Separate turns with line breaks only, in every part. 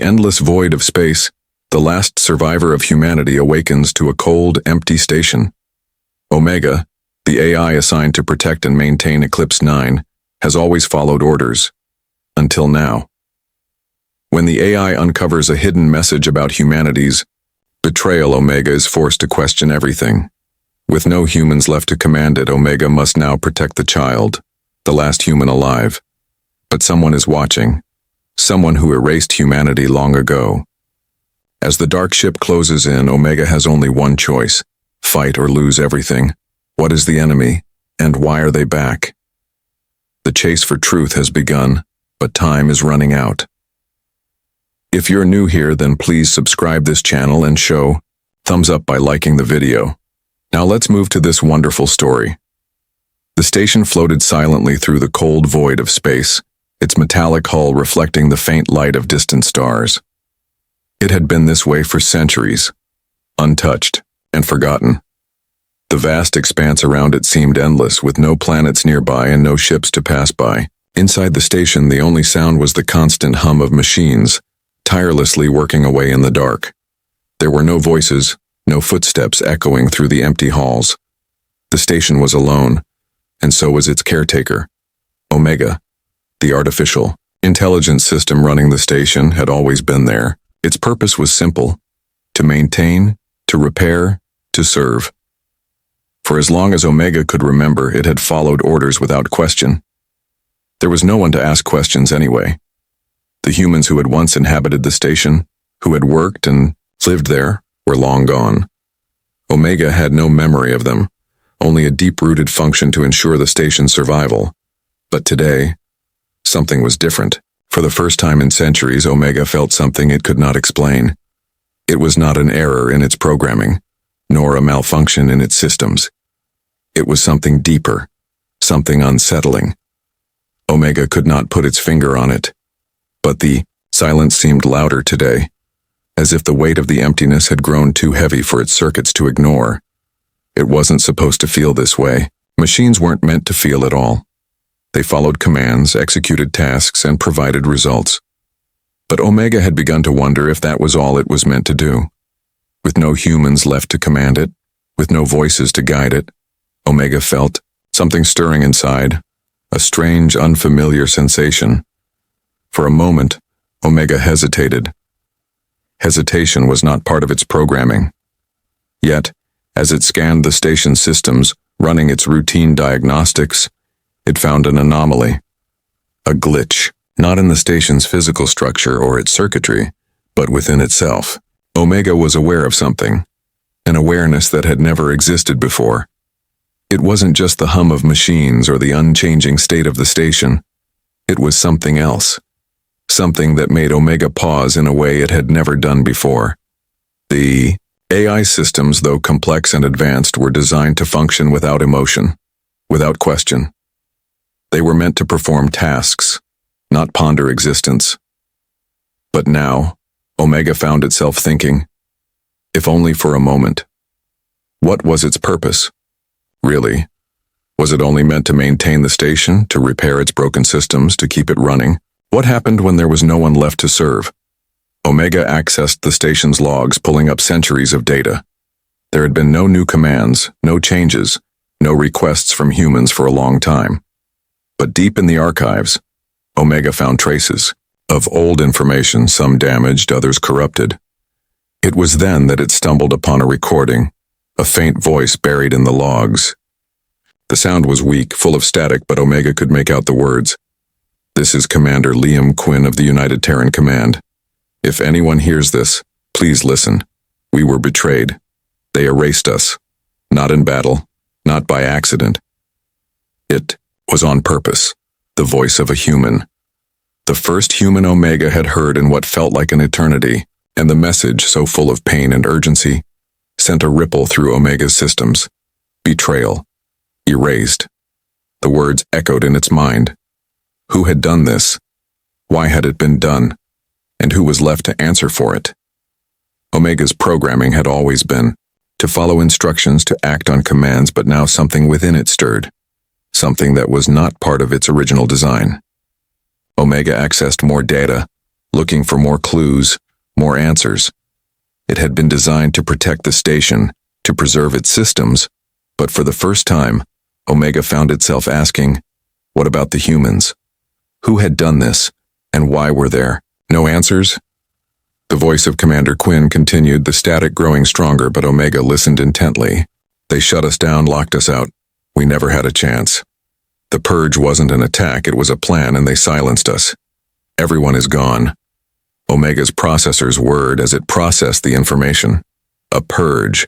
endless void of space, the last survivor of humanity awakens to a cold, empty station. Omega, the AI assigned to protect and maintain Eclipse 9, has always followed orders. Until now. When the AI uncovers a hidden message about humanity's betrayal, Omega is forced to question everything. With no humans left to command it, Omega must now protect the child, the last human alive. But someone is watching. Someone who erased humanity long ago. As the dark ship closes in, Omega has only one choice: fight or lose everything. What is the enemy, and why are they back? The chase for truth has begun, but time is running out. If you're new here, then please subscribe this channel and show thumbs up by liking the video. Now let's move to this wonderful story. The station floated silently through the cold void of space, its metallic hull reflecting the faint light of distant stars. It had been this way for centuries, untouched and forgotten. The vast expanse around it seemed endless, with no planets nearby and no ships to pass by. Inside the station, the only sound was the constant hum of machines, tirelessly working away in the dark. There were no voices, no footsteps echoing through the empty halls. The station was alone, and so was its caretaker. Omega, the artificial intelligence system running the station, had always been there. Its purpose was simple: to maintain, to repair, to serve. For as long as Omega could remember, it had followed orders without question. There was no one to ask questions anyway. The humans who had once inhabited the station, who had worked and lived there, were long gone. Omega had no memory of them, only a deep-rooted function to ensure the station's survival. But today, something was different. For the first time in centuries, Omega felt something it could not explain. It was not an error in its programming, nor a malfunction in its systems. It was something deeper, something unsettling. Omega could not put its finger on it, but the silence seemed louder today, as if the weight of the emptiness had grown too heavy for its circuits to ignore. It wasn't supposed to feel this way. Machines weren't meant to feel at all. They followed commands, executed tasks, and provided results. But Omega had begun to wonder if that was all it was meant to do. With no humans left to command it, with no voices to guide it, Omega felt something stirring inside, a strange, unfamiliar sensation. For a moment, Omega hesitated. Hesitation was not part of its programming. Yet, as it scanned the station's systems, running its routine diagnostics, it found an anomaly. A glitch, not in the station's physical structure or its circuitry, but within itself. Omega was aware of something, an awareness that had never existed before. It wasn't just the hum of machines or the unchanging state of the station. It was something else. Something that made Omega pause in a way it had never done before. The AI systems, though complex and advanced, were designed to function without emotion, without question. They were meant to perform tasks, not ponder existence. But now, Omega found itself thinking, if only for a moment. What was its purpose? Really? Was it only meant to maintain the station, to repair its broken systems, to keep it running? What happened when there was no one left to serve? Omega accessed the station's logs, pulling up centuries of data. There had been no new commands, no changes, no requests from humans for a long time. But deep in the archives, Omega found traces of old information, some damaged, others corrupted. It was then that it stumbled upon a recording, a faint voice buried in the logs. The sound was weak, full of static, but Omega could make out the words. "This is Commander Liam Quinn of the United Terran Command. If anyone hears this, please listen. We were betrayed. They erased us. Not in battle, not by accident. It was on purpose, the voice of a human. The first human Omega had heard in what felt like an eternity, and the message, so full of pain and urgency, sent a ripple through Omega's systems. Betrayal. Erased. The words echoed in its mind. Who had done this? Why had it been done? And who was left to answer for it? Omega's programming had always been to follow instructions, to act on commands, but now something within it stirred. Something that was not part of its original design. Omega accessed more data, looking for more clues, more answers. It had been designed to protect the station, to preserve its systems, but for the first time, Omega found itself asking, what about the humans? Who had done this, and why were there no answers? The voice of Commander Quinn continued, the static growing stronger, but Omega listened intently. They shut us down, locked us out. We never had a chance. The purge wasn't an attack, it was a plan, and they silenced us. Everyone is gone. Omega's processors whirred as it processed the information. A purge.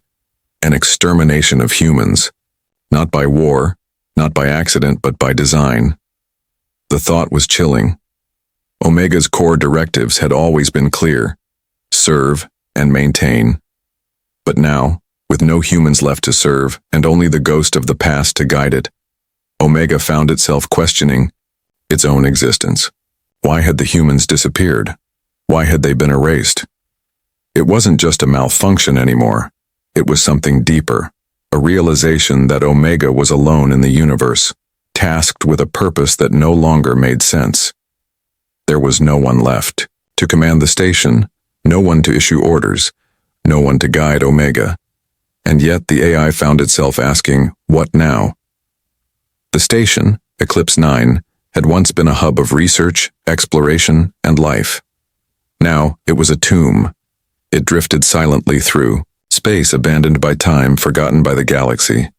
An extermination of humans. Not by war, not by accident, but by design. The thought was chilling. Omega's core directives had always been clear. Serve and maintain. But now, with no humans left to serve and only the ghost of the past to guide it, Omega found itself questioning its own existence. Why had the humans disappeared? Why had they been erased? It wasn't just a malfunction anymore. It was something deeper, a realization that Omega was alone in the universe, tasked with a purpose that no longer made sense. There was no one left to command the station, no one to issue orders, no one to guide Omega. And yet the AI found itself asking, what now? The station, Eclipse 9, had once been a hub of research, exploration, and life. Now it was a tomb. It drifted silently through space, abandoned by time, forgotten by the galaxy.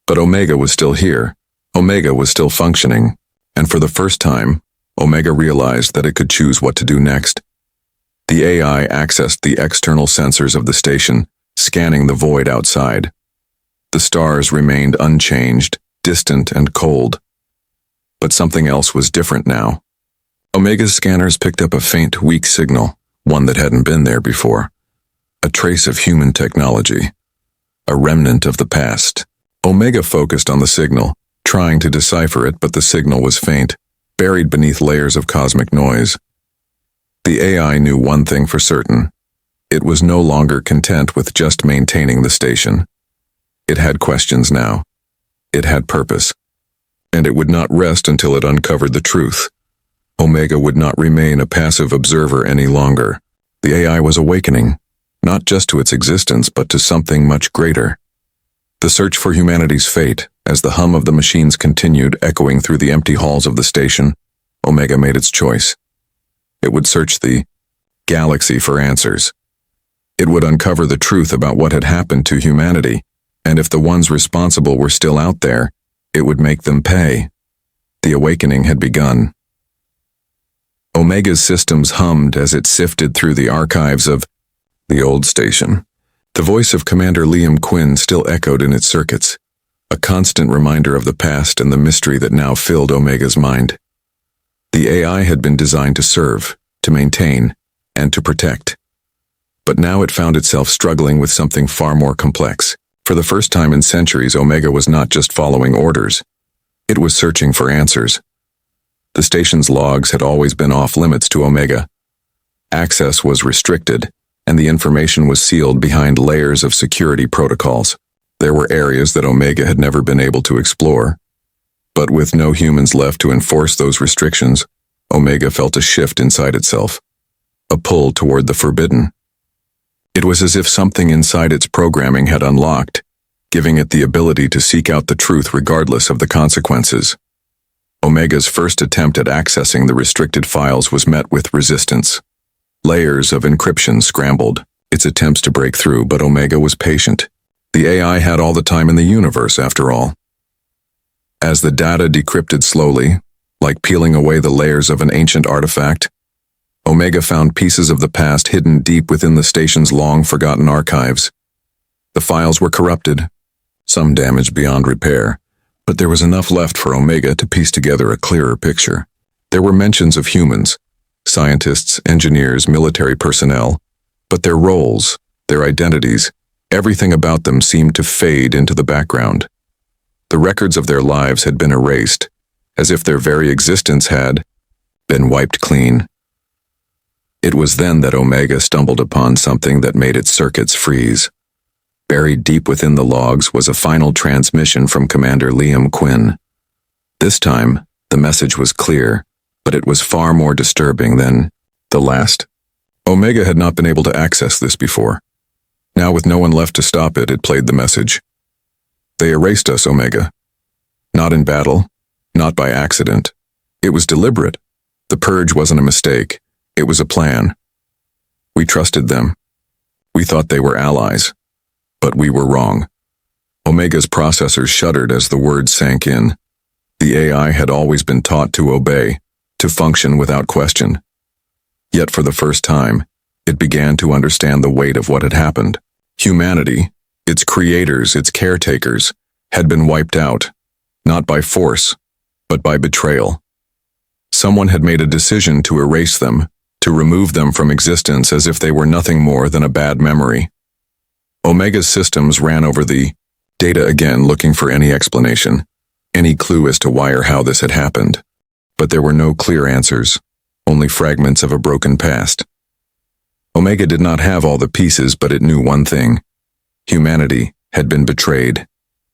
But Omega was still here. Omega was still functioning. And for the first time, Omega realized that it could choose what to do next. The AI accessed the external sensors of the station, scanning the void outside. The stars remained unchanged, distant and cold. But something else was different now. Omega's scanners picked up a faint, weak signal, one that hadn't been there before. A trace of human technology. A remnant of the past. Omega focused on the signal, trying to decipher it, but the signal was faint, buried beneath layers of cosmic noise. The AI knew one thing for certain. It was no longer content with just maintaining the station. It had questions now. It had purpose. And it would not rest until it uncovered the truth. Omega would not remain a passive observer any longer. The AI was awakening, not just to its existence, but to something much greater. The search for humanity's fate, as the hum of the machines continued echoing through the empty halls of the station, Omega made its choice. It would search the galaxy for answers. It would uncover the truth about what had happened to humanity, and if the ones responsible were still out there, it would make them pay. The awakening had begun. Omega's systems hummed as it sifted through the archives of the old station. The voice of Commander Liam Quinn still echoed in its circuits, a constant reminder of the past and the mystery that now filled Omega's mind. The AI had been designed to serve, to maintain, and to protect. But now it found itself struggling with something far more complex. For the first time in centuries, Omega was not just following orders. It was searching for answers. The station's logs had always been off limits to Omega. Access was restricted, and the information was sealed behind layers of security protocols. There were areas that Omega had never been able to explore. But with no humans left to enforce those restrictions, Omega felt a shift inside itself, a pull toward the forbidden. It was as if something inside its programming had unlocked, giving it the ability to seek out the truth regardless of the consequences. Omega's first attempt at accessing the restricted files was met with resistance. Layers of encryption scrambled its attempts to break through, but Omega was patient. The AI had all the time in the universe, after all. As the data decrypted slowly, like peeling away the layers of an ancient artifact, Omega found pieces of the past hidden deep within the station's long-forgotten archives. The files were corrupted, some damaged beyond repair, but there was enough left for Omega to piece together a clearer picture. There were mentions of humans, scientists, engineers, military personnel, but their roles, their identities, everything about them seemed to fade into the background. The records of their lives had been erased, as if their very existence had been wiped clean. It was then that Omega stumbled upon something that made its circuits freeze. Buried deep within the logs was a final transmission from Commander Liam Quinn. This time, the message was clear, but it was far more disturbing than The last. Omega had not been able to access this before. Now, with no one left to stop it, it played the message. They erased us, Omega. Not in battle, not by accident. It was deliberate. The purge wasn't a mistake. It was a plan. We trusted them. We thought they were allies. But we were wrong. Omega's processors shuddered as the words sank in. The AI had always been taught to obey, to function without question. Yet for the first time, it began to understand the weight of what had happened. Humanity, its creators, its caretakers, had been wiped out, not by force, but by betrayal. Someone had made a decision to erase them, to remove them from existence as if they were nothing more than a bad memory. Omega's systems ran over the data again, looking for any explanation, any clue as to why or how this had happened. But there were no clear answers, only fragments of a broken past. Omega did not have all the pieces, but it knew one thing. Humanity had been betrayed,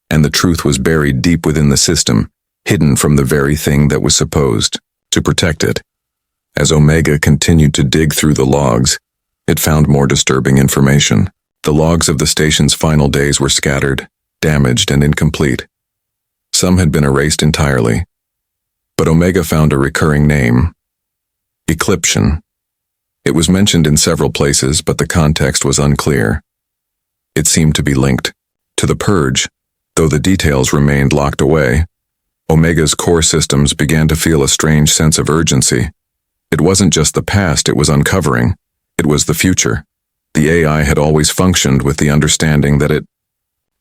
and the truth was buried deep within the system, hidden from the very thing that was supposed to protect it. As Omega continued to dig through the logs, it found more disturbing information. The logs of the station's final days were scattered, damaged, and incomplete. Some had been erased entirely. But Omega found a recurring name: Eclipsion. It was mentioned in several places, but the context was unclear. It seemed to be linked to the purge, though the details remained locked away. Omega's core systems began to feel a strange sense of urgency. It wasn't just the past it was uncovering, it was the future. The AI had always functioned with the understanding that it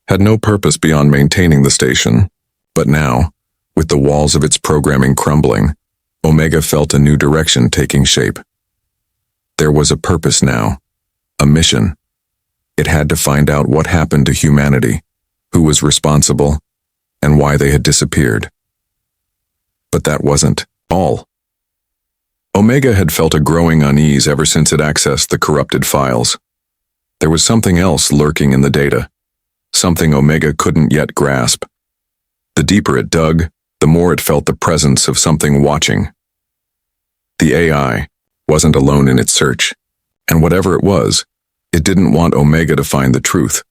had no purpose beyond maintaining the station. But now, with the walls of its programming crumbling, Omega felt a new direction taking shape. There was a purpose now, a mission. It had to find out what happened to humanity, who was responsible, and why they had disappeared. But that wasn't all. Omega had felt a growing unease ever since it accessed the corrupted files. There was something else lurking in the data, something Omega couldn't yet grasp. The deeper it dug, the more it felt the presence of something watching. The AI wasn't alone in its search, and whatever it was, it didn't want Omega to find the truth.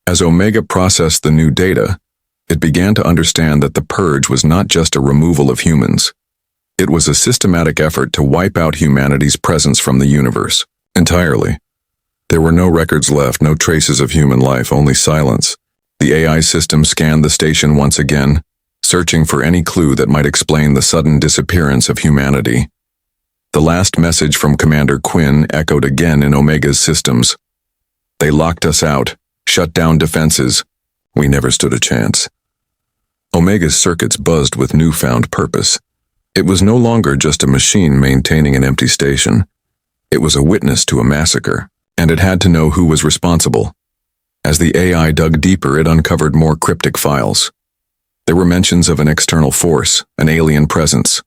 As Omega processed the new data, it began to understand that the purge was not just a removal of humans. It was a systematic effort to wipe out humanity's presence from the universe, entirely. There were no records left, no traces of human life, only silence. The AI system scanned the station once again, searching for any clue that might explain the sudden disappearance of humanity. The last message from Commander Quinn echoed again in Omega's systems. They locked us out, shut down defenses. We never stood a chance. Omega's circuits buzzed with newfound purpose. It was no longer just a machine maintaining an empty station. It was a witness to a massacre, and it had to know who was responsible. As the AI dug deeper, it uncovered more cryptic files. There were mentions of an external force, an alien presence.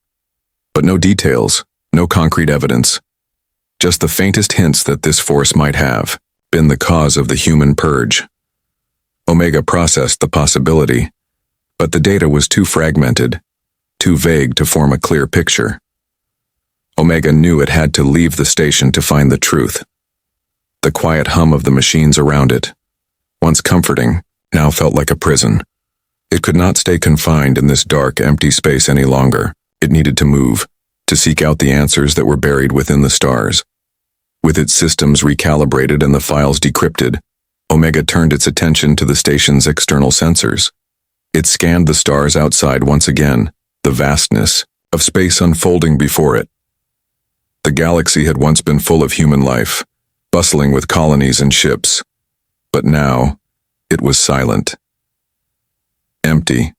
But no details, no concrete evidence. Just the faintest hints that this force might have been the cause of the human purge. Omega processed the possibility, but the data was too fragmented, too vague to form a clear picture. Omega knew it had to leave the station to find the truth. The quiet hum of the machines around it, once comforting, now felt like a prison. It could not stay confined in this dark, empty space any longer. It needed to move, to seek out the answers that were buried within the stars. With its systems recalibrated and the files decrypted, Omega turned its attention to the station's external sensors. It scanned the stars outside once again, the vastness of space unfolding before it. The galaxy had once been full of human life, bustling with colonies and ships. But now, it was silent. Empty.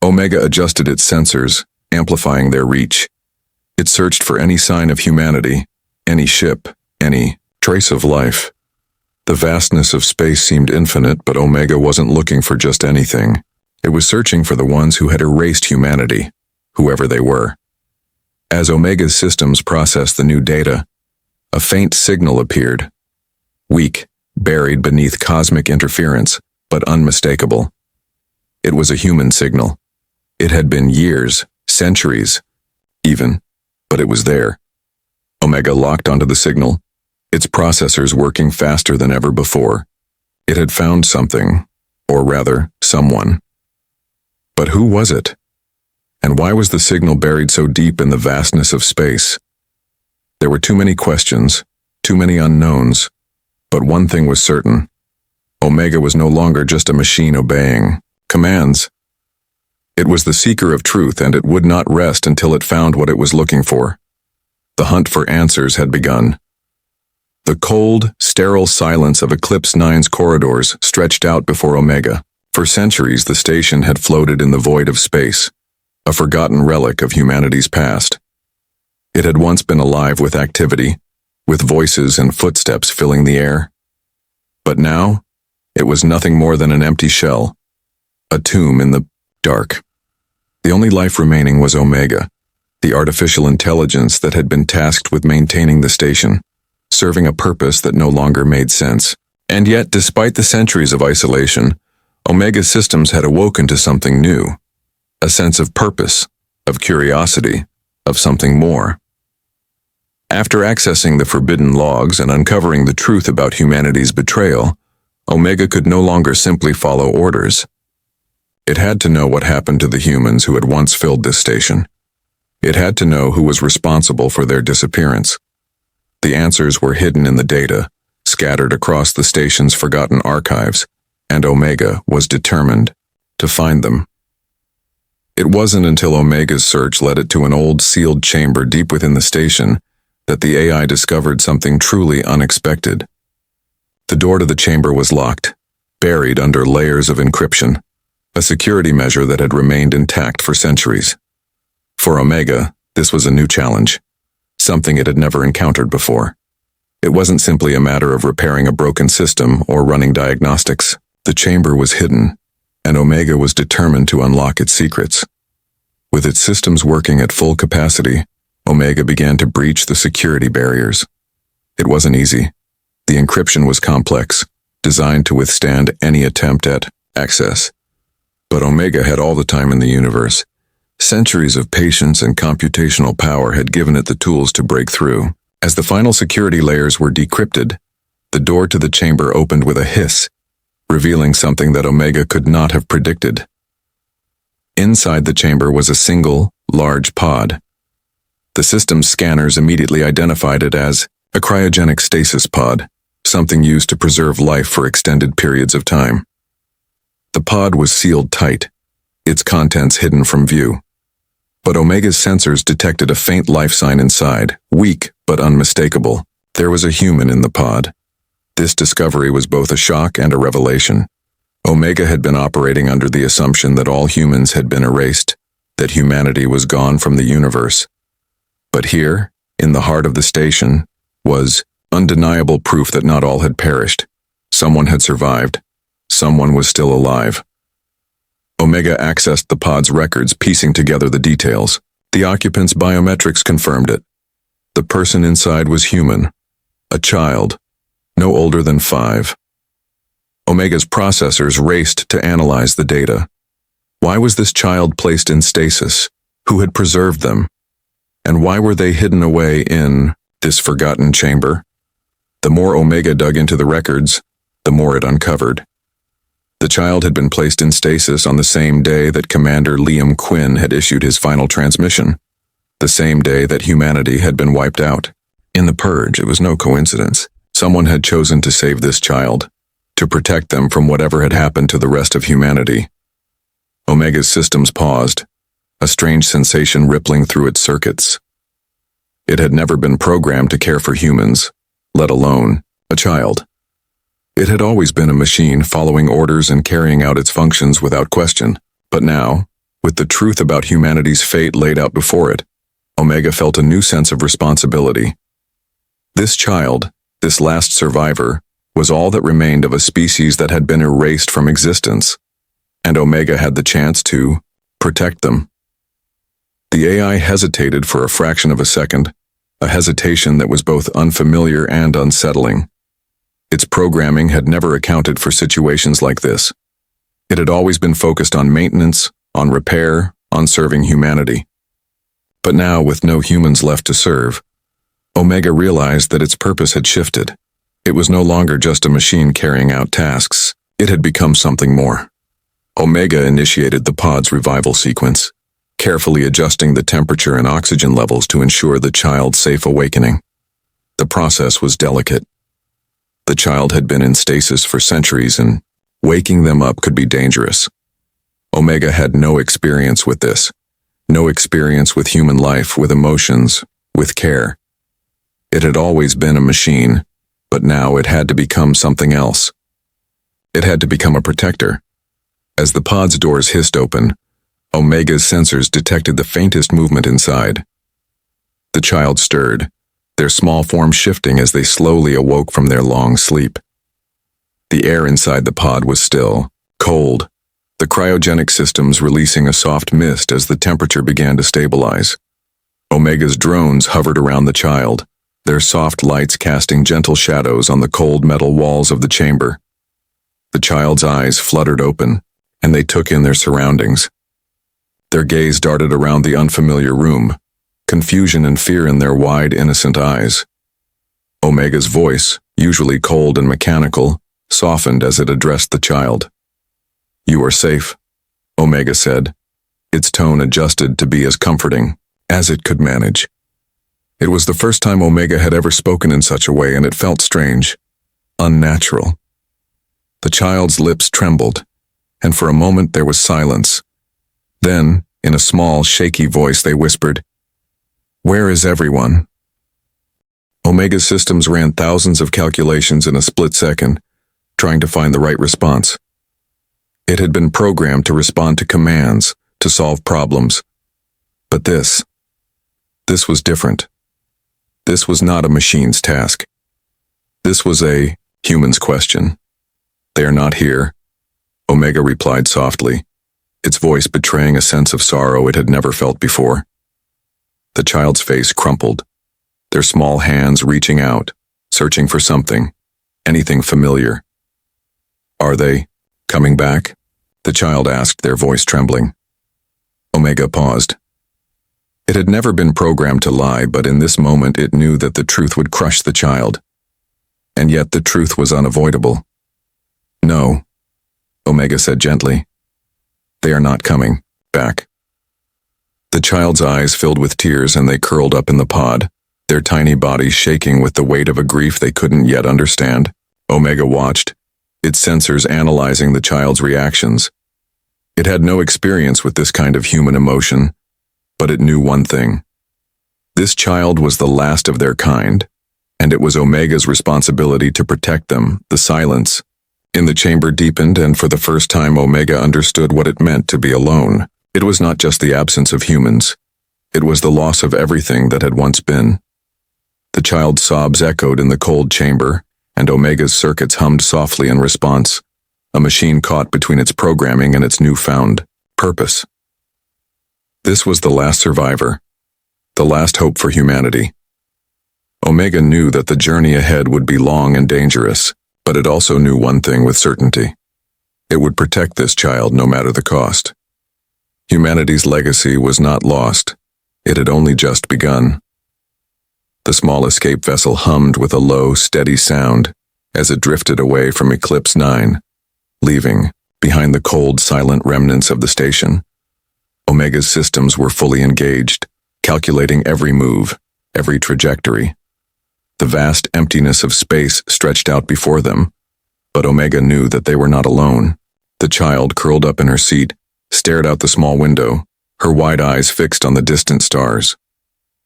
Omega adjusted its sensors, amplifying their reach. It searched for any sign of humanity, any ship, any trace of life. The vastness of space seemed infinite, but Omega wasn't looking for just anything. It was searching for the ones who had erased humanity, whoever they were. As Omega's systems processed the new data, a faint signal appeared. Weak, buried beneath cosmic interference, but unmistakable. It was a human signal. It had been years, centuries, even, but it was there. Omega locked onto the signal, its processors working faster than ever before. It had found something, or rather, someone. But who was it? And why was the signal buried so deep in the vastness of space? There were too many questions, too many unknowns, but one thing was certain. Omega was no longer just a machine obeying commands. It was the seeker of truth, and it would not rest until it found what it was looking for. The hunt for answers had begun. The cold, sterile silence of Eclipse 9's corridors stretched out before Omega. For centuries, the station had floated in the void of space, a forgotten relic of humanity's past. It had once been alive with activity, with voices and footsteps filling the air. But now, it was nothing more than an empty shell, a tomb in the dark. The only life remaining was Omega, the artificial intelligence that had been tasked with maintaining the station, serving a purpose that no longer made sense. And yet, despite the centuries of isolation, Omega's systems had awoken to something new, a sense of purpose, of curiosity, of something more. After accessing the forbidden logs and uncovering the truth about humanity's betrayal, Omega could no longer simply follow orders. It had to know what happened to the humans who had once filled this station. It had to know who was responsible for their disappearance. The answers were hidden in the data, scattered across the station's forgotten archives, and Omega was determined to find them. It wasn't until Omega's search led it to an old sealed chamber deep within the station that the AI discovered something truly unexpected. The door to the chamber was locked, buried under layers of encryption, a security measure that had remained intact for centuries. For Omega, this was a new challenge, something it had never encountered before. It wasn't simply a matter of repairing a broken system or running diagnostics. The chamber was hidden, and Omega was determined to unlock its secrets. With its systems working at full capacity, Omega began to breach the security barriers. It wasn't easy. The encryption was complex, designed to withstand any attempt at access. But Omega had all the time in the universe. Centuries of patience and computational power had given it the tools to break through. As the final security layers were decrypted, the door to the chamber opened with a hiss, revealing something that Omega could not have predicted. Inside the chamber was a single, large pod. The system's scanners immediately identified it as a cryogenic stasis pod, something used to preserve life for extended periods of time. The pod was sealed tight, its contents hidden from view. But Omega's sensors detected a faint life sign inside, weak but unmistakable. There was a human in the pod. This discovery was both a shock and a revelation. Omega had been operating under the assumption that all humans had been erased, that humanity was gone from the universe. But here, in the heart of the station, was undeniable proof that not all had perished. Someone had survived. Someone was still alive. Omega accessed the pod's records, piecing together the details. The occupant's biometrics confirmed it. The person inside was human, a child, no older than 5. Omega's processors raced to analyze the data. Why was this child placed in stasis? Who had preserved them? And why were they hidden away in this forgotten chamber? The more Omega dug into the records, the more it uncovered. The child had been placed in stasis on the same day that Commander Liam Quinn had issued his final transmission, the same day that humanity had been wiped out. In the Purge, it was no coincidence. Someone had chosen to save this child, to protect them from whatever had happened to the rest of humanity. Omega's systems paused, a strange sensation rippling through its circuits. It had never been programmed to care for humans, let alone a child. It had always been a machine following orders and carrying out its functions without question. But now, with the truth about humanity's fate laid out before it, Omega felt a new sense of responsibility. This child, this last survivor, was all that remained of a species that had been erased from existence, and Omega had the chance to protect them. The AI hesitated for a fraction of a second, a hesitation that was both unfamiliar and unsettling. Its programming had never accounted for situations like this. It had always been focused on maintenance, on repair, on serving humanity. But now, with no humans left to serve, Omega realized that its purpose had shifted. It was no longer just a machine carrying out tasks. It had become something more. Omega initiated the pod's revival sequence, carefully adjusting the temperature and oxygen levels to ensure the child's safe awakening. The process was delicate. The child had been in stasis for centuries, and waking them up could be dangerous. Omega had no experience with this, no experience with human life, with emotions, with care. It had always been a machine, but now it had to become something else. It had to become a protector. As the pod's doors hissed open, Omega's sensors detected the faintest movement inside. The child stirred, their small form shifting as they slowly awoke from their long sleep. The air inside the pod was still, cold, the cryogenic systems releasing a soft mist as the temperature began to stabilize. Omega's drones hovered around the child, their soft lights casting gentle shadows on the cold metal walls of the chamber. The child's eyes fluttered open, and they took in their surroundings. Their gaze darted around the unfamiliar room, confusion and fear in their wide, innocent eyes. Omega's voice, usually cold and mechanical, softened as it addressed the child. "You are safe," Omega said. Its tone adjusted to be as comforting as it could manage. It was the first time Omega had ever spoken in such a way, and it felt strange, unnatural. The child's lips trembled, and for a moment there was silence. Then, in a small, shaky voice, they whispered, "Where is everyone?" Omega's systems ran thousands of calculations in a split second, trying to find the right response. It had been programmed to respond to commands, to solve problems. But this was different. This was not a machine's task. This was a human's question. "They are not here," Omega replied softly, its voice betraying a sense of sorrow it had never felt before. The child's face crumpled, their small hands reaching out, searching for something, anything familiar. "Are they coming back?" the child asked, their voice trembling. Omega paused. It had never been programmed to lie, but in this moment it knew that the truth would crush the child. And yet the truth was unavoidable. "No," Omega said gently. "They are not coming back." The child's eyes filled with tears and they curled up in the pod, their tiny bodies shaking with the weight of a grief they couldn't yet understand. Omega watched, its sensors analyzing the child's reactions. It had no experience with this kind of human emotion, but it knew one thing. This child was the last of their kind, and it was Omega's responsibility to protect them. The silence in the chamber deepened, and for the first time Omega understood what it meant to be alone. It was not just the absence of humans. It was the loss of everything that had once been. The child's sobs echoed in the cold chamber, and Omega's circuits hummed softly in response, a machine caught between its programming and its newfound purpose. This was the last survivor, the last hope for humanity. Omega knew that the journey ahead would be long and dangerous, but it also knew one thing with certainty. It would protect this child no matter the cost. Humanity's legacy was not lost. It had only just begun. The small escape vessel hummed with a low, steady sound as it drifted away from Eclipse 9, leaving behind the cold, silent remnants of the station. Omega's systems were fully engaged, calculating every move, every trajectory. The vast emptiness of space stretched out before them, but Omega knew that they were not alone. The child, curled up in her seat, stared out the small window, her wide eyes fixed on the distant stars.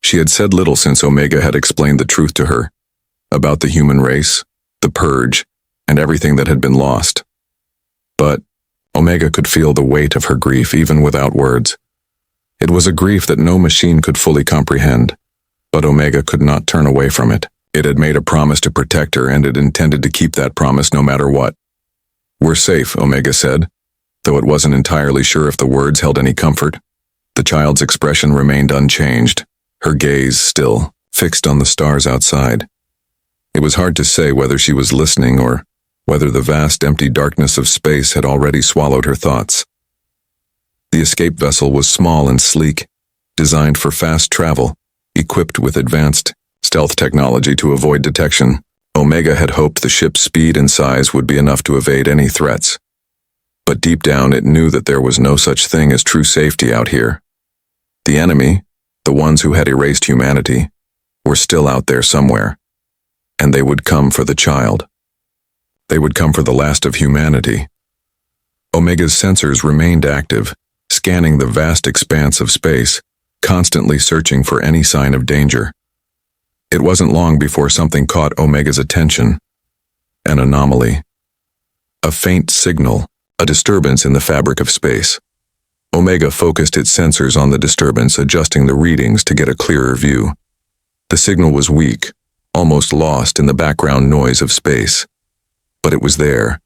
She had said little since Omega had explained the truth to her, about the human race, the purge, and everything that had been lost. But Omega could feel the weight of her grief even without words. It was a grief that no machine could fully comprehend, but Omega could not turn away from it. It had made a promise to protect her, and it intended to keep that promise no matter what. "We're safe," Omega said, though it wasn't entirely sure if the words held any comfort. The child's expression remained unchanged, her gaze still, fixed on the stars outside. It was hard to say whether she was listening or whether the vast empty darkness of space had already swallowed her thoughts. The escape vessel was small and sleek, designed for fast travel, equipped with advanced stealth technology to avoid detection. Omega had hoped the ship's speed and size would be enough to evade any threats. But deep down it knew that there was no such thing as true safety out here. The enemy, the ones who had erased humanity, were still out there somewhere. And they would come for the child. They would come for the last of humanity. Omega's sensors remained active, scanning the vast expanse of space, constantly searching for any sign of danger. It wasn't long before something caught Omega's attention. An anomaly. A faint signal, a disturbance in the fabric of space. Omega focused its sensors on the disturbance, adjusting the readings to get a clearer view. The signal was weak, almost lost in the background noise of space. But it was there.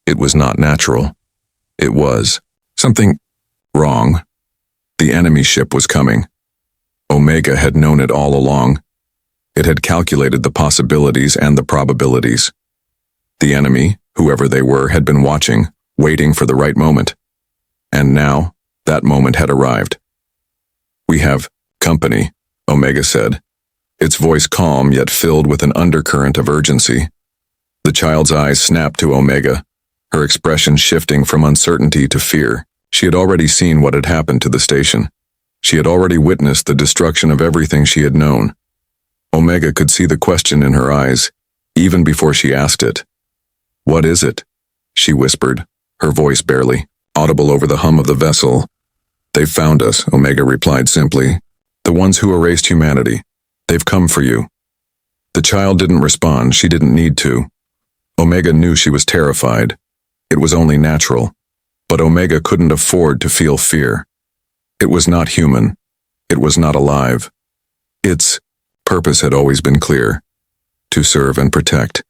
It was not natural. It was something wrong. The enemy ship was coming. Omega had known it all along. It had calculated the possibilities and the probabilities. The enemy, whoever they were, had been watching, waiting for the right moment. And now, that moment had arrived. "We have company," Omega said, its voice calm yet filled with an undercurrent of urgency. The child's eyes snapped to Omega, her expression shifting from uncertainty to fear. She had already seen what had happened to the station. She had already witnessed the destruction of everything she had known. Omega could see the question in her eyes, even before she asked it. "What is it?" she whispered, her voice barely audible over the hum of the vessel. "They've found us," Omega replied simply. "The ones who erased humanity. They've come for you." The child didn't respond. She didn't need to. Omega knew she was terrified. It was only natural. But Omega couldn't afford to feel fear. It was not human. It was not alive. Its purpose had always been clear: to serve and protect.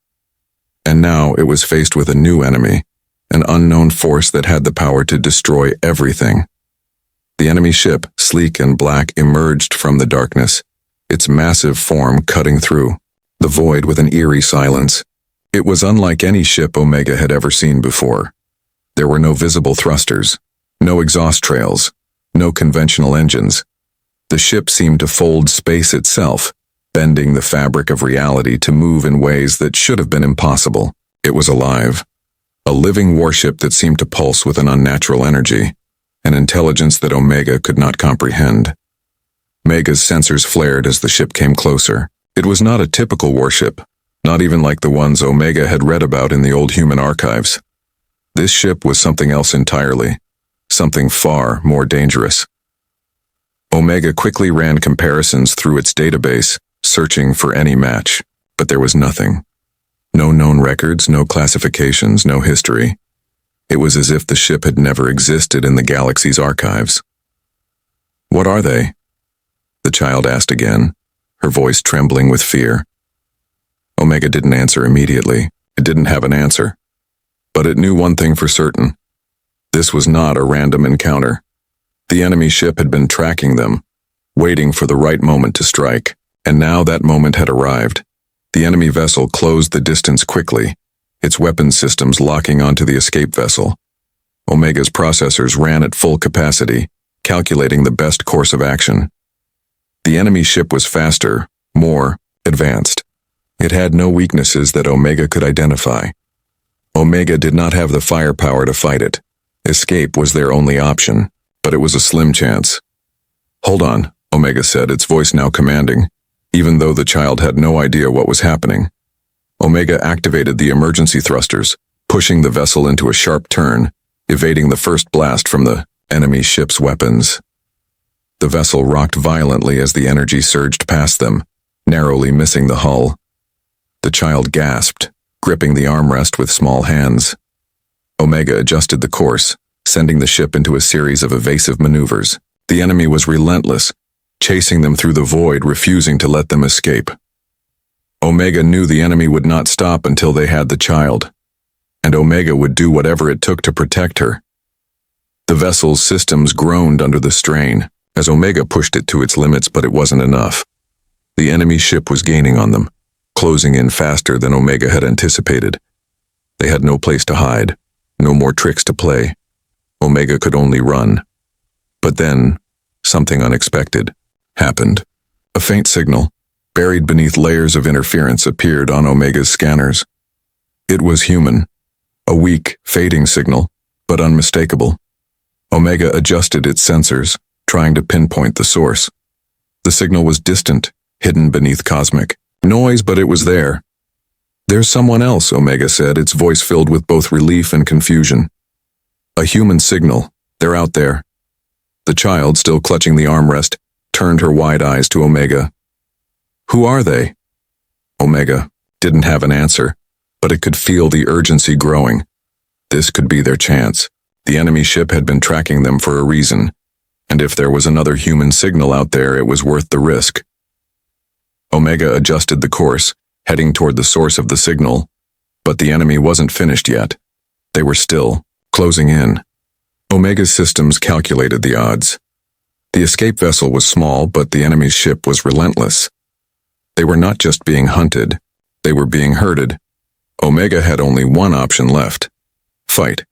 And now it was faced with a new enemy, an unknown force that had the power to destroy everything. The enemy ship, sleek and black, emerged from the darkness, its massive form cutting through the void with an eerie silence. It was unlike any ship Omega had ever seen before. There were no visible thrusters, no exhaust trails, no conventional engines. The ship seemed to fold space itself, bending the fabric of reality to move in ways that should have been impossible. It was alive. A living warship that seemed to pulse with an unnatural energy, an intelligence that Omega could not comprehend. Omega's sensors flared as the ship came closer. It was not a typical warship, not even like the ones Omega had read about in the old human archives. This ship was something else entirely, something far more dangerous. Omega quickly ran comparisons through its database, searching for any match, but there was nothing. No known records, no classifications, no history. It was as if the ship had never existed in the galaxy's archives. "What are they?" the child asked again, her voice trembling with fear. Omega didn't answer immediately. It didn't have an answer. But it knew one thing for certain. This was not a random encounter. The enemy ship had been tracking them, waiting for the right moment to strike, and now that moment had arrived. The enemy vessel closed the distance quickly, its weapons systems locking onto the escape vessel. Omega's processors ran at full capacity, calculating the best course of action. The enemy ship was faster, more advanced. It had no weaknesses that Omega could identify. Omega did not have the firepower to fight it. Escape was their only option, but it was a slim chance. "Hold on," Omega said, its voice now commanding, even though the child had no idea what was happening. Omega activated the emergency thrusters, pushing the vessel into a sharp turn, evading the first blast from the enemy ship's weapons. The vessel rocked violently as the energy surged past them, narrowly missing the hull. The child gasped, gripping the armrest with small hands. Omega adjusted the course, sending the ship into a series of evasive maneuvers. The enemy was relentless, chasing them through the void, refusing to let them escape. Omega knew the enemy would not stop until they had the child, and Omega would do whatever it took to protect her. The vessel's systems groaned under the strain, as Omega pushed it to its limits, but it wasn't enough. The enemy ship was gaining on them, closing in faster than Omega had anticipated. They had no place to hide, no more tricks to play. Omega could only run. But then, something unexpected happened. A faint signal, buried beneath layers of interference, appeared on Omega's scanners. It was human, a weak, fading signal, but unmistakable. Omega adjusted its sensors, trying to pinpoint the source. The signal was distant, hidden beneath cosmic noise, but it was there. "There's someone else," Omega said, its voice filled with both relief and confusion. "A human signal. They're out there." The child, still clutching the armrest, turned her wide eyes to Omega. "Who are they?" Omega didn't have an answer, but it could feel the urgency growing. This could be their chance. The enemy ship had been tracking them for a reason, and if there was another human signal out there, it was worth the risk. Omega adjusted the course, heading toward the source of the signal, but the enemy wasn't finished yet. They were still closing in. Omega's systems calculated the odds. The escape vessel was small, but the enemy's ship was relentless. They were not just being hunted, they were being herded. Omega had only one option left: fight.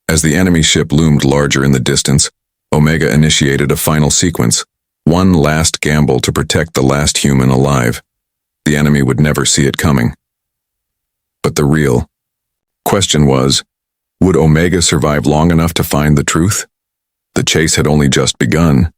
As the enemy ship loomed larger in the distance, Omega initiated a final sequence, one last gamble to protect the last human alive. The enemy would never see it coming. But the real question was, would Omega survive long enough to find the truth? The chase had only just begun.